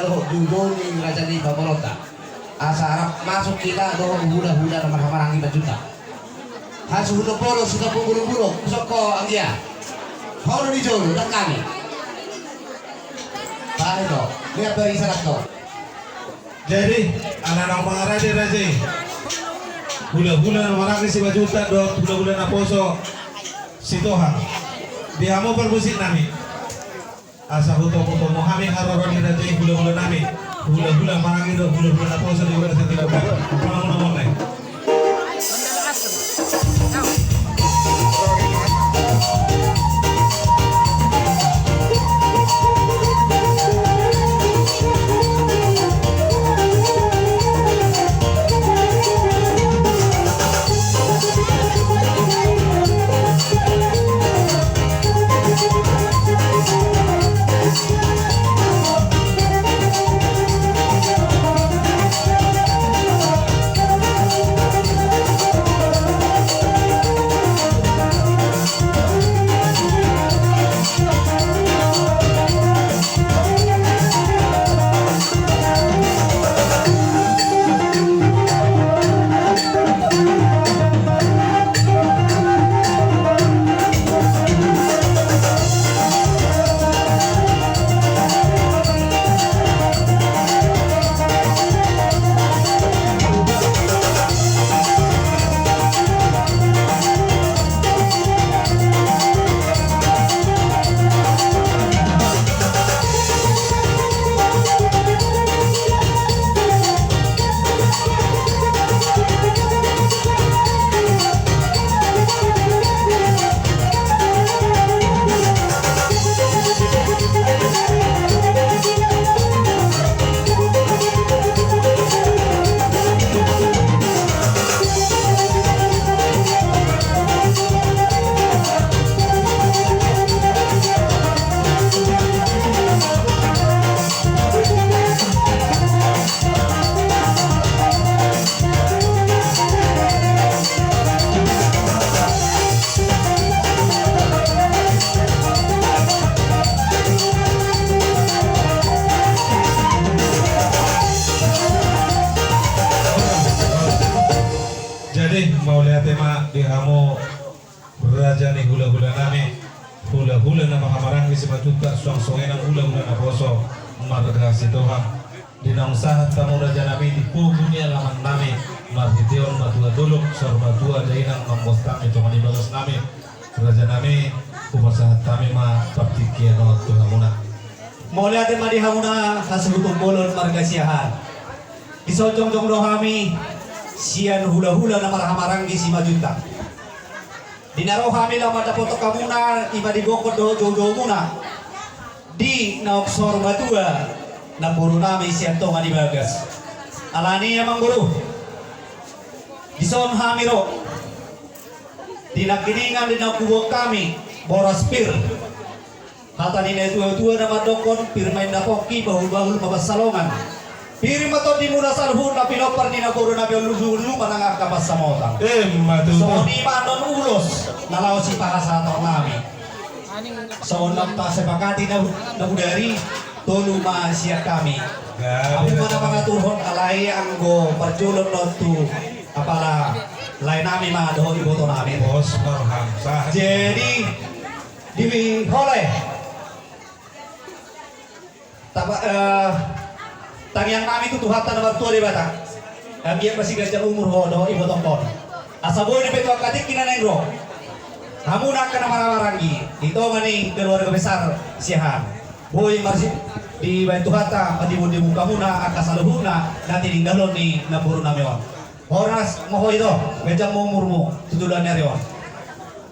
doh dudoni raja di Babolota. Asa harap masuk kita doh hula-hula nomor hamarang 5 juta. Hasil hula polo sudah buru-buru soko anggia. Hono di jolo tak kami. Baik doh, lihat beri sarat doh. Jadi anak-anak pengaradi raja hula-hula nomor 5 juta doh hula-hula na poso Sitohang. Diamo permusik nami. Asa huto-huto mohami haroroni raja hula-hula nami. Hula-hula marang itu hula-hula na poso di luar setiap orang lain. Mau lihat tema di hamo raja nih hula-hula nami hula-hula nama hamarang di sebajuta suang-suangan hula-hula na poso marga Sitohang di nangsa tamu raja nami di pugunya laman nami marhition matua duluk sor matua dainang mambostami tomani bagas nami raja nami kumasahat kami ma paptikiano tuhamuna. Mau lihat tema di hamuna hasebutung bolon marga siahan di sojong-jong rohami sian hula-hula na marhamaranggi si majuta. Dinaro kami lama dapoto kamuna iba di bokot do muna. Di naoksor matua na puro nami sian tonga di bagas. Alani amang guru. Di son hamiro. Di nakiningan di nakubok kami boras pir. Hata ni tua-tua na madokon pirmain na poki bahul-bahul mabasalongan. Piri mato di muna salhun na pinopar ni naguro na biolulu manangak kapas sa motang. So di manon ulos nalaw si para sa atong nami. So lamta sa pakati na budari tulu siya kami. Ako man ang mga turhon alay ang go parjulon no tu apala lain nami mga doho iboto namin. Bos marham sah. Jadi di hole tangyang kami itu tuhatan na bartua di bata. Kami masih gajah umur hodo ibu tongkon. Asa boy na beto akatik kinanengro. Kamu nak kena marah-maranggi. Itu mani keluarga besar siahan. Boy masih di bantu hata madimun di muka muna akasaluhuna nanti ninggalon ni naburu nameon. Horas moho itu gajah umurmu tutulan nyareon.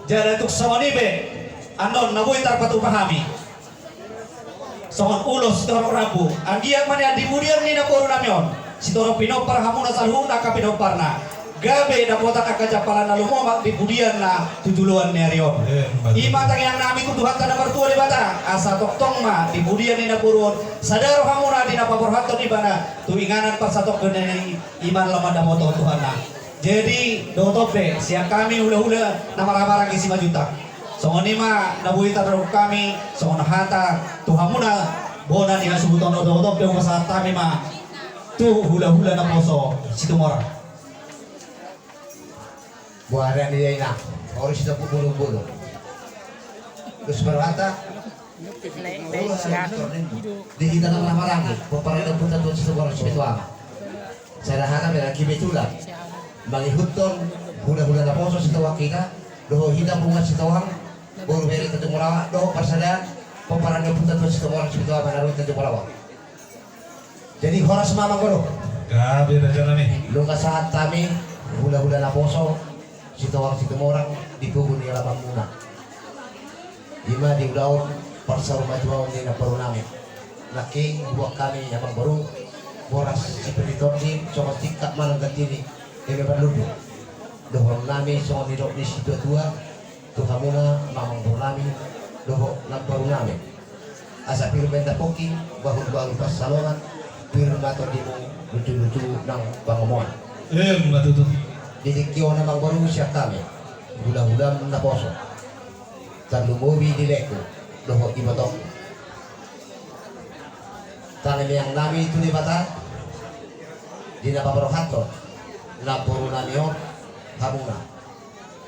Jadi untuk sawanibe anon naboy tarpatu pahami. Sohon ulos toro rabu anggiak mana di mudian ni naporo namion si toro pinopar hamuna salhuna ka pinoparna gabe dapota ka kajapalan na lumomak di budian na tutuluan ni arion ima tang yang nami kutuhan na bartua di bata asa toktong ma di budian ni napuruon sadaro hamuna di napaborhaton di bana tuinganan pasatok kenani iman lama damoto Tuhan na jadi dotope siang kami hula-hula na marang-marang isi 5 juta. So ni ma nabuhi tarong kami so hata tuhamuna Bona ni kasubuton odo-odo daw sa tami ma tu hula-hula na poso si Tumora. Buahnya dia enak. Orang sudah bulu-bulu. Terus berkata, di kita nak lagi. Peperangan pun tentu sebuah spiritual. Saya harap lagi betulan. Bagi hutan hula-hula na poso si tawang kita. Doho hitam bunga si tawang. Baru beri tentu mulawa. Doho persada. Peperangan pun tentu sebuah spiritual. Menaruh tentu mulawa. Jadi horas mamang guru. Gabi Raja Nami. Lu saat kami hula-hula na poso. Si tawang si temorang di kubun ni alam muna. Ima di daun parsa rumah jual di naparu namin. Laking buah kami yang baru boras si peliton di sama tingkat malang gatini. Ini berludu. Dohon nami sama nidok di situ tua. Tuhan muna mamang nami. Dohon naparu namin. Asa piru benda poking bahu-bahu pas salongan. Piru mato di mo lucu-lucu nang bangomoan. Matutu. Didikyo namang baru siya kami. Hula-hula na poso. Terlumubi di leko. Doho ibatok. Tangan yang nami itu di bata. Di napaparohato. Napuro nami o. Hamuna.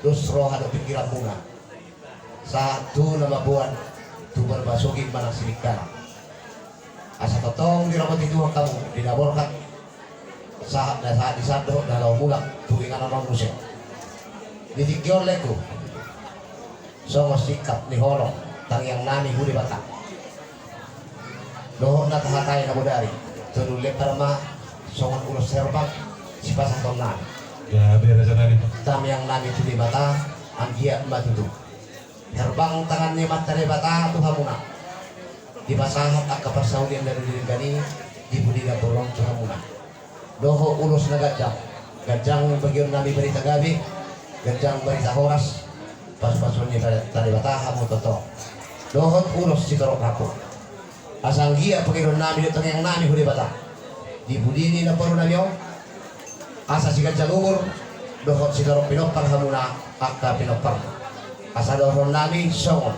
Terus roh ada pikiran muna. Satu nama buan. Tu berbasukin manang silikara. Asa totong di ramot itu kamu. Dinaborkan. Saat disado dalam mulak. Tuingan orang musik. Didikyo leko. Songo sikap ni holong tang yang nami huli bata. Doho na tahatay na budari. Tunulip parma songon ulos serbang si pasang tong nami. Gabi Raja Nami. Tam yang nami huli bata ang giat matutu. Herbang tangan ni matare bata Tuhan muna. Di pasahat ak kaparsaudian dari diri gani di budi na bolong Tuhan muna. Doho ulos na gajang. Gajang bagian nami berita gabi. Gajang berita horas. Pas-pasunnya tadi bataha mo toto. Dohot ulos si torok ako. Asang gia pagkiron namin itong yang nami huli bata. Di budini na paro nami o. Asa si kajang umur. Dohot si torok pinopang hamuna. Akka pinopang. Asa dohon nami songon.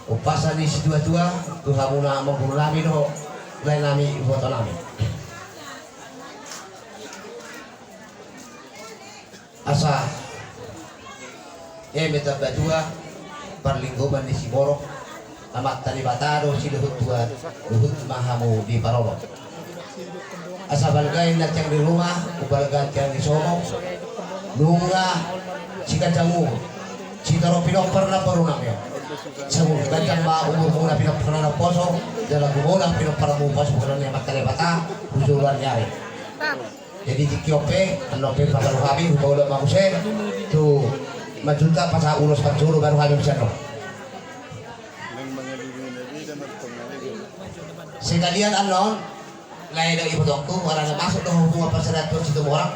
Upasa ni si tua-tua. Tuhan muna mengguru nami doho. Lain nami foto nami. Asa meta badua perlinggoban di Siborok amat tali batado si luhut tua luhut mahamu di Parolo asa balgay na tiyang di rumah ubalgan tiyang di Somo nunga si kacamu si taro pinopar na parunam yo sabu kacang ma umur muna pinopar na poso dalam gumuna pinopar mo pas bukan yang matali bata usulan nyari jadi dikiope anope pasalu kami ubaula manguse tu majuta pas ulos pancuru baru kami bisa no. Sekalian anon, lain dari ibu dokter orang masuk doh bunga pasar itu situ orang,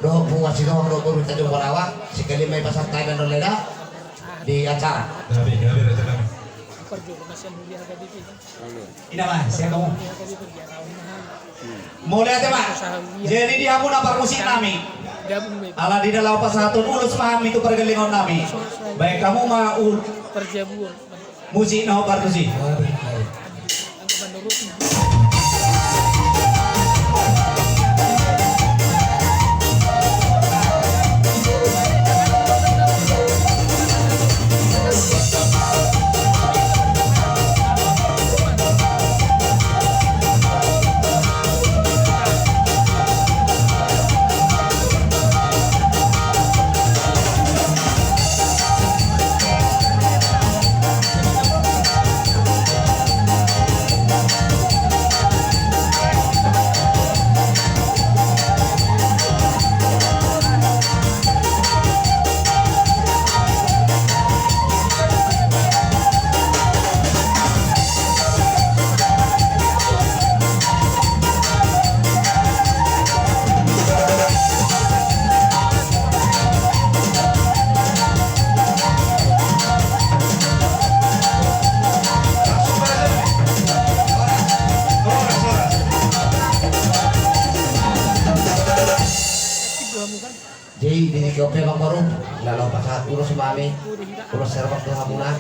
doh bunga situ orang doh kita jumpa rawa, sekali main pasar Thailand dan leda di acara. Gabi Raja Nami. Ini mah, saya kamu. Mulai teman. Jadi dia pun apa musik kami. Ala di dalam pasatun ulus paham itu pergelingan nami. Baik kamu mau musik no partusi. Jadi di Kiope Bang Baru, lalu pas saat urus mami, urus servak tuh hamuna,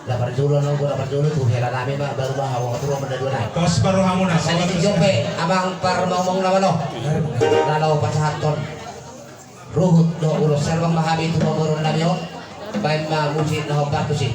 Dapat dulu nunggu dapat dulu tuh hela nami mah baru mah hawa turun pada dua naik. Tos baru hamuna. Saya ini jope abang par ngomong nama lo. Lalu pasahaton. Ruhut do ulo serwang mahabi itu nomorun nami yo. Baik mah musik no kartu sih.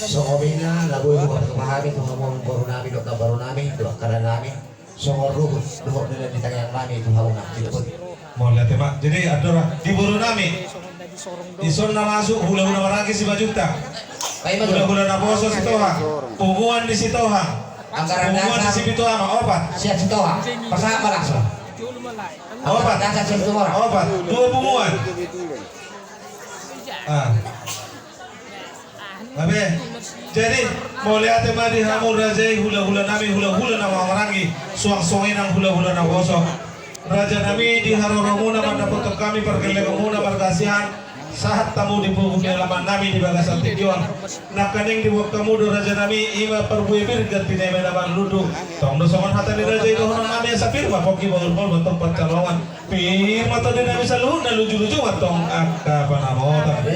Songobina lagu itu waktu kemahami itu ngomong baru nami dok baru nami dok kada nami songor ruhut doh dengan di tangan nami itu hauna dilebut. Mau lihat ya Pak. Jadi ada di buru nami. Ison na masuk hula-hula maragi si Bajuta. Hula-hula na poso si Toha. Punguan di si Toha. Anggaran Punguan di si Bitoha ma opat. siap si Toha pasang langsung. Opat. Dasar si Toha. Opat. Dua punguan. Ah. Abe, jadi mau lihat tema di hamur raja hula-hula nami hula-hula nama marangi suang-suangin ang hula-hula na poso. Raja nami di haroromuna mandapotok kami perkelengomuna markasihan saat tamu di punggung halaman nami di bagasan tikiwan nakaning di buat kamu do raja nami ima perbuibir ganti neme naman ludu tong do songon hata di raja itu honong nami sa firma poki bol bentuk percaloan firma to di nami sa luhun na luju-luju matong akka panamota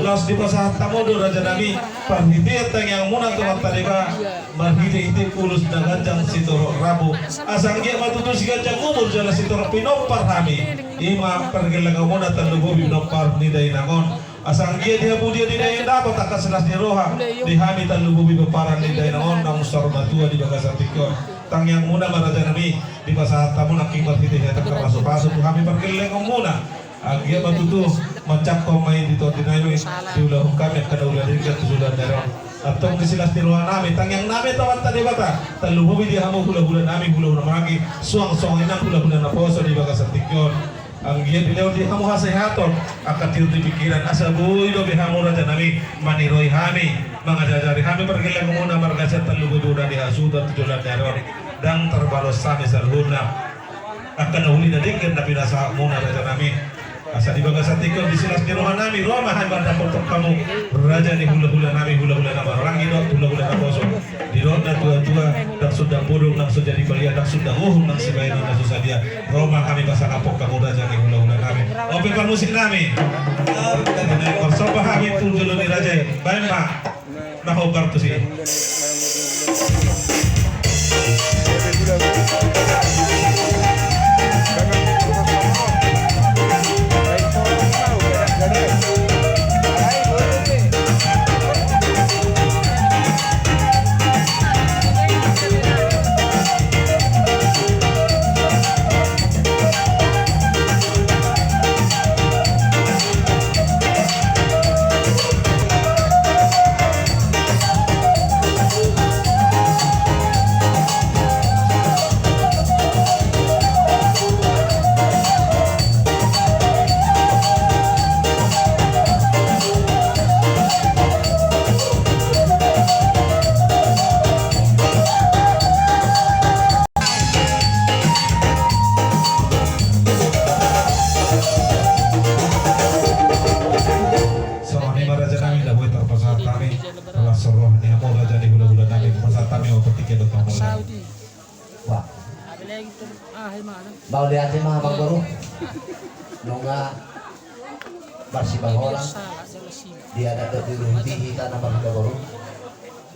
los di pasahat tamu do raja nami perhitian tang yang muna tumat taliba marhiti kulus na ganjang sitoro rabu asang dia matutus ganjang umur jala sitoro pinopar hami ima pergelengomuna talububi pinopar ni daina asang dia dia di daya dapat akan senas di roha di hami tan lububi beparan di daya naon nang musar batua di bagasan tikor tang yang muna maraja nami di pasahat tamu nakibat kita ya tak terpasu tu kami pergeleng muna agia batutu mencap komai di todinayo di ulah kami kada ulah di sudah daron atau kesilas di roha nami tang yang nami tawan tadi bata tan lububi di hamu hula-hula nami hula-hula maragi suang-suang inang hula-hula na poso di bagasan tikor ang giyan dilaw di hamu hasehaton akan tiup di pikiran asa buy do bihamu raja nami maniroy hami mga jajari hami pergilang muna margasan talubududa di hasudan tujulan daron dan terbalos sami sarhuna akan nahuli na dinggan na pinasa muna raja nami asa di bagasan tikon di silas di rohan nami Roma hay bandapotok kamu raja ni hula-hula nami hula-hula na marangi do hula-hula na poso di ronda tua-tua dak sudah burung nang sudah dibalia dak sudah nang sibayan nang susah dia Roma kami pasang apok kamu raja ni hula-hula nami ope pan musik nami sopa kami tunjul ni raja baik pak nahobar tu sih Bau lihat mah bang baru nungga barsibangola dia ada terdiruhi tanah bang baru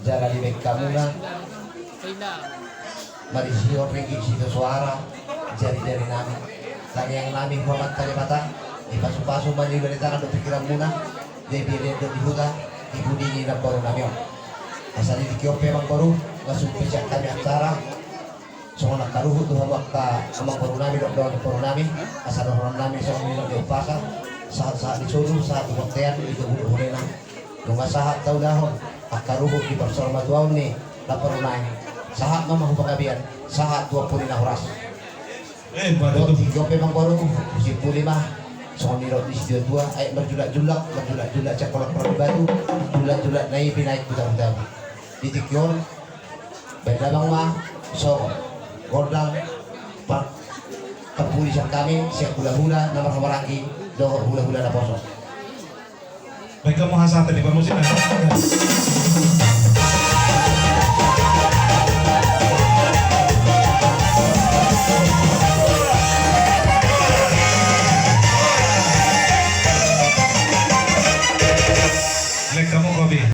jaga di bek kamuna marisio pergi situ suara jari-jari nami tanya yang nami hormat tadi mata di pasu-pasu mandi beritakan do pikiran muna dia biar di hutan ibu dini dan baru nami asal di kiope mang baru langsung pecah kami acara so nakaruhut tuh wakta amang baru nami dok baru nami asal orang nami so minum di upasa saat disuruh saat waktuan itu hurena nunggu saat tahu dahon akaruhut di persorma tuaun nih lapor naik saat mama hubungabian saat 20 horas Pada Dot tuh. tiga memang baru si lima Sony rot di studio 2 ay berjulak-julak cek kolak batu julak naik naik putar-putar di tikyon beda bang mah so gordang pak kepolisian kami siap hula-hula nomor hamaraki dohor hula-hula na poso Mereka mau hasatan di permusikan.